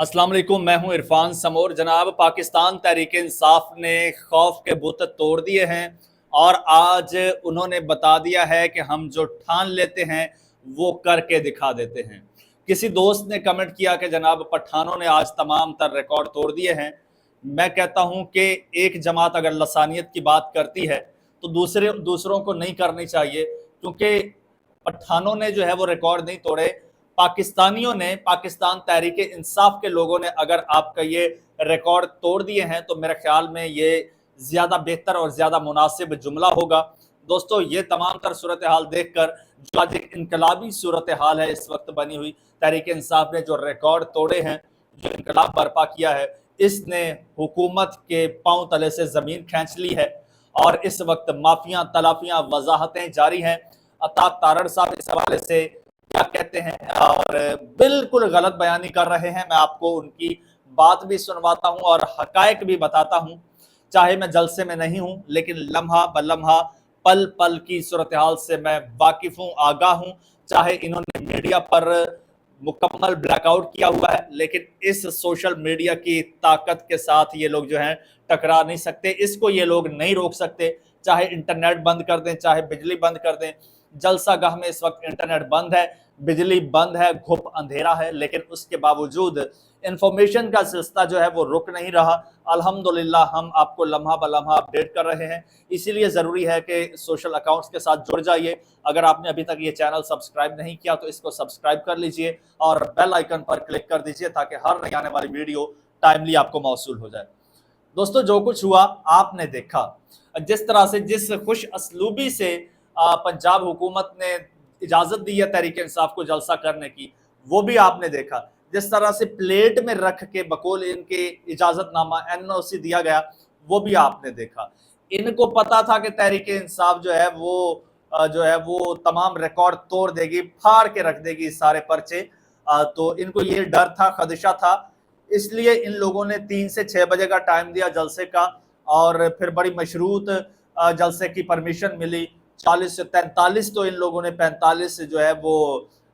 अस्सलाम वालेकुम, मैं हूं इरफान समोर। जनाब, पाकिस्तान तहरीक इंसाफ ने खौफ के बुत तोड़ दिए हैं और आज उन्होंने बता दिया है कि हम जो ठान लेते हैं वो करके दिखा देते हैं। किसी दोस्त ने कमेंट किया कि जनाब पठानों ने आज तमाम तर रिकॉर्ड तोड़ दिए हैं। मैं कहता हूं कि एक जमात अगर लसानियत की बात करती है तो दूसरों को नहीं करनी चाहिए, क्योंकि पठानों ने जो है वो रिकॉर्ड नहीं तोड़े। पाकिस्तानियों ने, पाकिस्तान तहरीक इंसाफ के लोगों ने अगर आपका ये रिकॉर्ड तोड़ दिए हैं तो मेरे ख्याल में ये ज़्यादा बेहतर और ज़्यादा मुनासिब जुमला होगा। दोस्तों, ये तमाम तर सूरत हाल देख कर जो आज एक इनकलाबी सूरत हाल है इस वक्त बनी हुई, तहरीक इंसाफ ने जो रिकॉर्ड तोड़े हैं, जो इनकलाब बर्पा किया है, इसने हुकूमत के पांव तले से ज़मीन खींच ली है और इस वक्त माफियाँ तलाफियाँ वजाहतें जारी हैं। अता तारड़ साहब इस हवाले से क्या कहते हैं और बिल्कुल गलत बयानी कर रहे हैं। मैं आपको उनकी बात भी सुनवाता हूं और हकायक भी बताता हूं। चाहे मैं जलसे में नहीं हूं, लेकिन लम्हा ब लम्हा, पल पल की सूरत हाल से मैं वाकिफ हूं, आगाह हूं। चाहे इन्होंने मीडिया पर मुकम्मल ब्लैकआउट किया हुआ है, लेकिन इस सोशल मीडिया की ताकत के साथ ये लोग जो हैं टकरा नहीं सकते। इसको ये लोग नहीं रोक सकते। चाहे इंटरनेट बंद कर दें, चाहे बिजली बंद कर दें। जलसा गाह में इस वक्त इंटरनेट बंद है, बिजली बंद है, घुप अंधेरा है, लेकिन उसके बावजूद इंफॉर्मेशन का सिलसिला जो है वो रुक नहीं रहा। अल्हम्दुलिल्लाह हम आपको लम्हा ब लम्हा अपडेट कर रहे हैं। इसीलिए ज़रूरी है कि सोशल अकाउंट्स के साथ जुड़ जाइए। अगर आपने अभी तक ये चैनल सब्सक्राइब नहीं किया तो इसको सब्सक्राइब कर लीजिए और बेल आइकन पर क्लिक कर दीजिए ताकि हर नई आने वाली वीडियो टाइमली आपको मौसूल हो जाए। दोस्तों, जो कुछ हुआ आपने देखा। जिस तरह से, जिस खुश असलूबी से पंजाब हुकूमत ने इजाज़त दी है तहरीक इंसाफ को जलसा करने की, वो भी आपने देखा। जिस तरह से प्लेट में रख के बकौल इनके इजाज़तनामा NOC दिया गया, वो भी आपने देखा। इनको पता था कि तहरीक इंसाफ जो है वो तमाम रिकॉर्ड तोड़ देगी, फाड़ के रख देगी सारे पर्चे। तो इनको ये डर था, खदशा था, इसलिए इन लोगों ने 3 से 6 बजे का टाइम दिया जलसे का और फिर बड़ी मशरूत जलसे की परमिशन मिली। 40 से 43 तो इन लोगों ने 45 जो है वो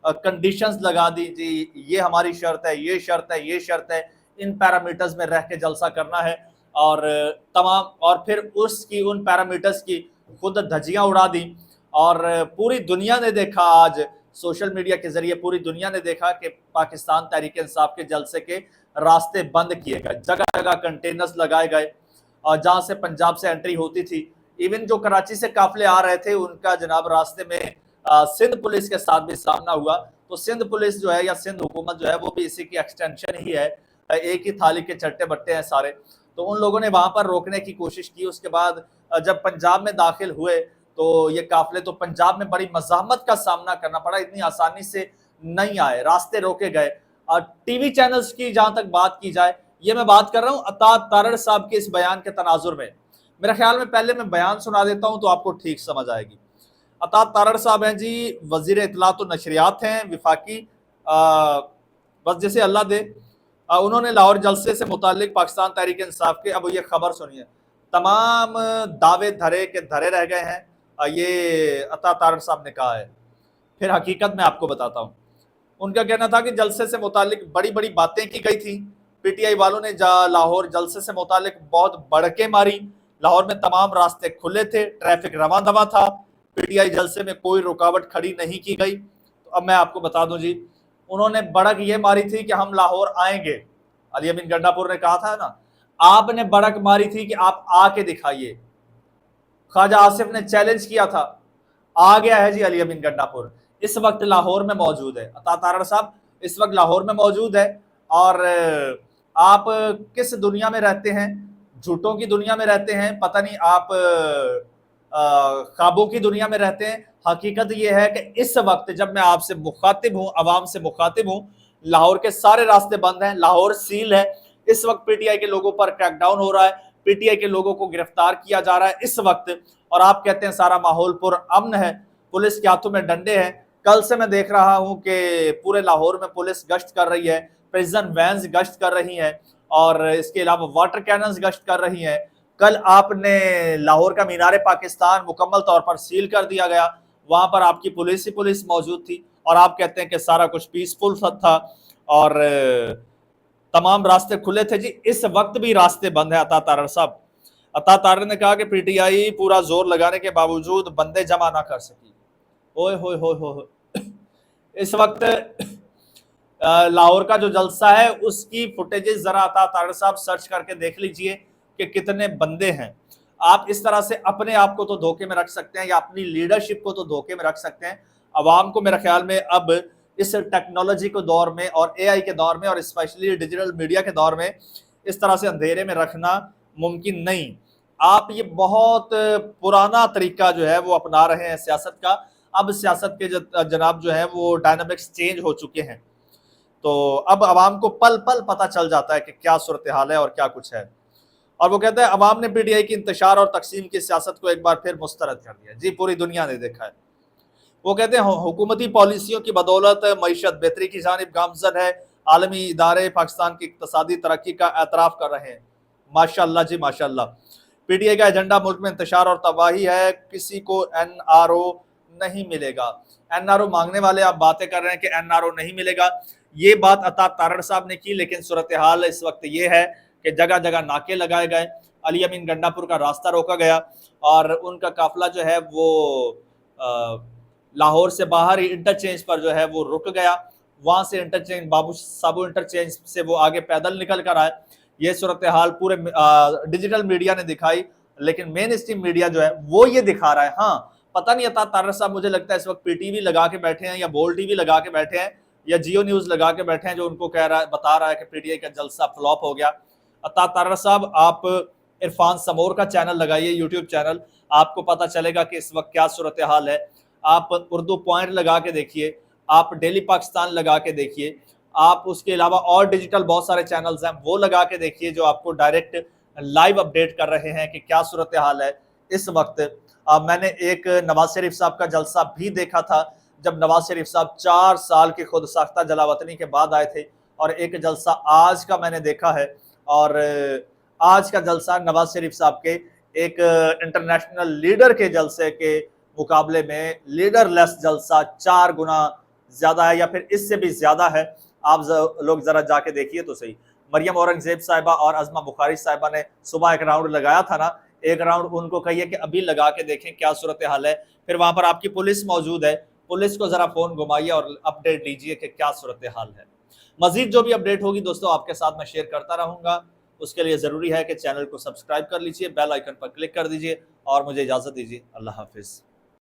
कंडीशंस लगा दी जी, ये हमारी शर्त है, ये शर्त है, ये शर्त है, इन पैरामीटर्स में रह के जलसा करना है। और तमाम, और फिर उसकी उन पैरामीटर्स की खुद धज्जियां उड़ा दी और पूरी दुनिया ने देखा। आज सोशल मीडिया के जरिए पूरी दुनिया ने देखा कि पाकिस्तान तहरीक इंसाफ के जलसे के रास्ते बंद किए गए, जगह जगह कंटेनर्स लगाए गए और जहां से पंजाब से एंट्री होती थी। इवन जो कराची से काफिले आ रहे थे उनका जनाब रास्ते में सिंध पुलिस के साथ भी सामना हुआ। तो सिंध पुलिस जो है या सिंध हुकूमत जो है वो भी इसी की एक्सटेंशन ही है, एक ही थाली के चट्टे बट्टे हैं सारे। तो उन लोगों ने वहां पर रोकने की कोशिश की। उसके बाद जब पंजाब में दाखिल हुए तो ये काफिले, तो पंजाब में बड़ी मज़ाहमत का सामना करना पड़ा, इतनी आसानी से नहीं आए, रास्ते रोके गए। और टीवी चैनल्स की जहां तक बात की जाए, ये मैं बात कर रहा हूँ अता तारड़ साहब के इस बयान के तनाजुर में। मेरे ख्याल में पहले मैं बयान सुना देता हूं तो आपको ठीक समझ आएगी। अता तारड़ साहब हैं जी, वजीर इत्तलात और नशरियात हैं विफाकी, बस जैसे अल्लाह दे। उन्होंने लाहौर जलसे से मुतालिक पाकिस्तान तहरीक इंसाफ के, अब ये खबर सुनिए, तमाम दावे धरे के धरे रह गए हैं, ये अता तारड़ साहब ने कहा है। फिर हकीकत में आपको बताता हूँ। उनका कहना था कि जलसे से मुतालिक बड़ी बड़ी बातें की गई थी। PTI वालों ने लाहौर जलसे से मुतालिक बहुत बड़के मारी। लाहौर में तमाम रास्ते खुले थे, ट्रैफिक रवां दवा था, PTI जलसे में कोई रुकावट खड़ी नहीं की गई। तो अब मैं आपको बता दूं जी, उन्होंने बड़क ये मारी थी कि हम लाहौर आएंगे। अली अमीन गंडापुर ने कहा था ना, आपने बड़क मारी थी कि आप आके दिखाइए। ख्वाजा आसिफ ने चैलेंज किया था, आ गया है जी अली अमीन गंडापुर, इस वक्त लाहौर में मौजूद है। अता तारड़ साहब इस वक्त लाहौर में मौजूद है और आप किस दुनिया में रहते हैं? झूठों की दुनिया में रहते हैं, पता नहीं आप ख्वाबों की दुनिया में रहते हैं। हकीकत यह है कि इस वक्त जब मैं आपसे मुखातिब हूं, आवाम से मुखातिब हूं, लाहौर के सारे रास्ते बंद हैं, लाहौर सील है। इस वक्त PTI के लोगों पर क्रैकडाउन हो रहा है, PTI के लोगों को गिरफ्तार किया जा रहा है इस वक्त, और आप कहते हैं सारा माहौल पुरअमन है, पुलिस के हाथों में डंडे हैं। कल से मैं देख रहा हूं कि पूरे लाहौर में पुलिस गश्त कर रही है, प्रिजन वैन्स गश्त कर रही हैं और इसके अलावा वाटर कैनन्स गश्त कर रही हैं। कल आपने लाहौर का मीनार पाकिस्तान मुकम्मल तौर पर सील कर दिया गया, वहां पर आपकी पुलिस ही पुलिस मौजूद थी और आप कहते हैं कि सारा कुछ पीसफुल था। और तमाम रास्ते खुले थे जी, इस वक्त भी रास्ते बंद है। अता तारर साहब, अता तारर ने कहा कि पीटीआई पूरा जोर लगाने के बावजूद बंदे जमा ना कर सकी। ओए होए होए होए। इस वक्त लाहौर का जो जलसा है उसकी फुटेजेस जरा अता तारर साहब सर्च करके देख लीजिए कि कितने बंदे हैं। आप इस तरह से अपने आप को तो धोखे में रख सकते हैं या अपनी लीडरशिप को तो धोखे में रख सकते हैं। अवाम को मेरे ख्याल में अब इस टेक्नोलॉजी के दौर में और एआई के दौर में और स्पेशली डिजिटल मीडिया के दौर में इस तरह से अंधेरे में रखना मुमकिन नहीं। आप ये बहुत पुराना तरीका जो है वो अपना रहे हैं सियासत का। अब सियासत के जनाब जो है वो डायनामिक्स चेंज हो चुके हैं, तो अब अवाम को पल पल पता चल जाता है कि क्या सूरत हाल है और क्या कुछ है। और वो कहते हैं अवाम ने पीटीआई की इंतशार और तकसीम की सियासत को एक बार फिर मुस्तरद कर दिया। जी, पूरी दुनिया ने देखा है। वो कहते हैं हुकूमती पॉलिसियों की बदौलत मईशत बेहतरी की जानिब गामजन है। आलमी इदारे पाकिस्तान की इक्तसादी तरक्की का एतराफ़ कर रहे हैं। माशाअल्लाह जी माशाअल्लाह। पीटीआई का एजेंडा मुल्क में इंतशार और तबाही है, किसी को एनआरओ नहीं मिलेगा। एनआरओ मांगने वाले आप बातें कर रहे हैं कि एनआरओ नहीं मिलेगा। ये बात अता तारड़ साहब ने की, लेकिन सूरत हाल इस वक्त ये है कि जगह जगह नाके लगाए गए, अली अमीन गंडापुर का रास्ता रोका गया और उनका काफिला जो है वो लाहौर से बाहर ही इंटरचेंज पर जो है वो रुक गया। वहां से इंटरचेंज बाबू साबू इंटरचेंज से वो आगे पैदल निकल कर आए। ये सूरत हाल पूरे डिजिटल मीडिया ने दिखाई, लेकिन मेन स्ट्रीम मीडिया जो है वो ये दिखा रहा है। हाँ, पता नहीं अता तारड़ साहब, मुझे लगता है इस वक्त पीटीवी लगा के बैठे हैं या बोल टीवी लगा के बैठे हैं या जियो न्यूज लगा के बैठे हैं, जो उनको कह रहा है, बता रहा है कि पीटीआई का जलसा फ्लॉप हो गया। अता तारड़ साहब, आप इरफान समोर का चैनल लगाइए, यूट्यूब चैनल, आपको पता चलेगा कि इस वक्त क्या सूरत हाल है। आप उर्दू पॉइंट लगा के देखिए, आप डेली पाकिस्तान लगा के देखिए, आप उसके अलावा और डिजिटल बहुत सारे चैनल्स हैं वो लगा के देखिए जो आपको डायरेक्ट लाइव अपडेट कर रहे हैं कि क्या सूरत हाल है इस वक्त। मैंने एक नवाज शरीफ साहब का जलसा भी देखा था, जब नवाज शरीफ साहब 4 साल की खुद साख्ता जलावतनी के बाद आए थे, और एक जलसा आज का मैंने देखा है। और आज का जलसा नवाज शरीफ साहब के एक इंटरनेशनल लीडर के जलसे के मुकाबले में लीडरलेस जलसा 4 गुना ज्यादा है या फिर इससे भी ज्यादा है। आप लोग जरा जाके देखिए तो सही। मरियम औरंगजेब साहिबा और अज़मा बुखारी साहिबा ने सुबह एक राउंड लगाया था ना, एक राउंड उनको कहिए कि अभी लगा के देखें क्या सूरत हाल है। फिर वहां पर आपकी पुलिस मौजूद है, पुलिस को जरा फोन घुमाइए और अपडेट लीजिए कि क्या सूरत हाल है। मजीद जो भी अपडेट होगी दोस्तों आपके साथ मैं शेयर करता रहूंगा। उसके लिए जरूरी है कि चैनल को सब्सक्राइब कर लीजिए, बेल आइकन पर क्लिक कर दीजिए और मुझे इजाजत दीजिए। अल्लाह हाफिज।